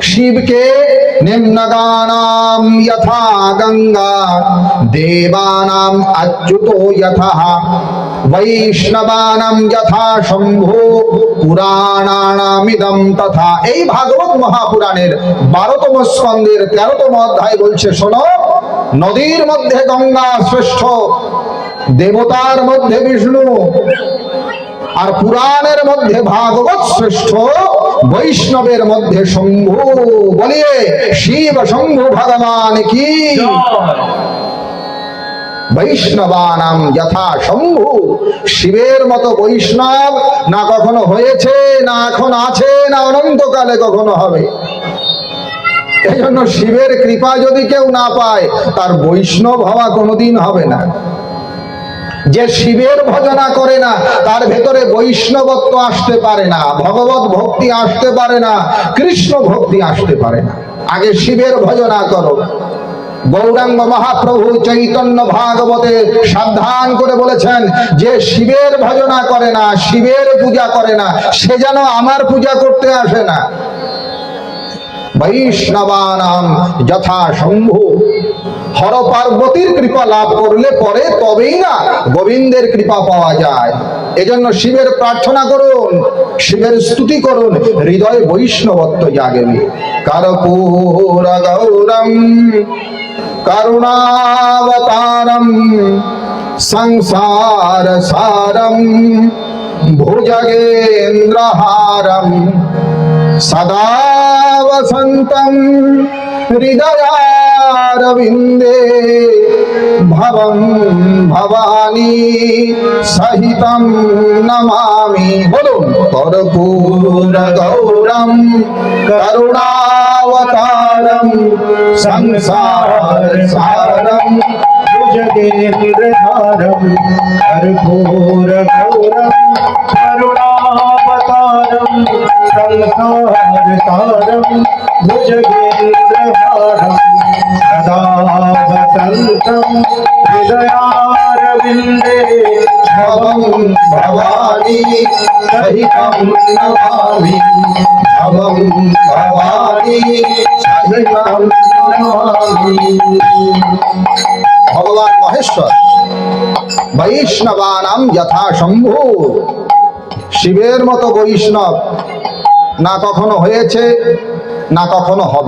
শিবকে নিম্নগানাম যথা গঙ্গা দেবানাম অচ্যুতো যথা বৈষ্ণবানাম যথা শম্ভু পুরাণানামিদম তথা। এই ভাগবত মহাপুরাণের 12তম স্কন্ধের 13তম অধ্যায় বলছে, শোনো, নদীর মধ্যে গঙ্গা শ্রেষ্ঠ, দেবতার মধ্যে বিষ্ণু, আর পুরাণের মধ্যে ভাগবত শ্রেষ্ঠ, বৈষ্ণবের মধ্যে শম্ভু। বলিয়ে শিব শম্ভু ভগবান কি। বৈষ্ণবানাম যথা শম্ভু, শিবের মতো বৈষ্ণব না কখনো হয়েছে, না এখন আছে, না অনন্তকালে কখনো হবে। এই জন্য শিবের কৃপা যদি কেউ না পায়, তার বৈষ্ণব হওয়া কোনোদিন হবে না। যে শিবের ভজনা করে না, তার ভেতরে বৈষ্ণবত্ব আসতে পারে না, ভগবত ভক্তি আসতে পারে না, কৃষ্ণ ভক্তি আসতে পারে না। আগে শিবের ভজনা করো। গৌরাঙ্গ মহাপ্রভু চৈতন্য ভাগবতে সাবধান করে বলেছেন, যে শিবের ভজনা করে না, শিবের পূজা করে না, সে যেন আমার পূজা করতে আসে না। বৈষ্ণবানাম যথা শম্ভু, হর পার্বতীর কৃপা লাভ করলে পরে তবেই না গোবিন্দের কৃপা পাওয়া যায়। এজন্য শিবের প্রার্থনা করুন, শিবের স্তুতি করুন, হৃদয়ে বৈষ্ণবত্ব জাগবে। কর্পূর গৌরম করুণাবতারম সংসার সারম ভুজগেন্দ্রহারম সদা বসন্তম হৃদয়ারবিন্দে ভবং ভবানী সহিতম নমামি। বলুন, কর্পূর গৌরম করুণাবতারম সংসার সারম ভুজগেন্দ্রহারম কর্পূর গৌরম করুণাবতারম সংসার সারম ভুজগেন্দ্রহারম সদা বসন্তম হৃদয়ারবিন্দে ভবং ভবানী সহিতম নমামি। ভবং ভবানী সহিতম নমামি। ভগবান মহেশ্বর বৈষ্ণবানাম যথা শম্ভু, শিবের মতো বৈষ্ণব না কখনো হয়েছে, না কখনো হবে।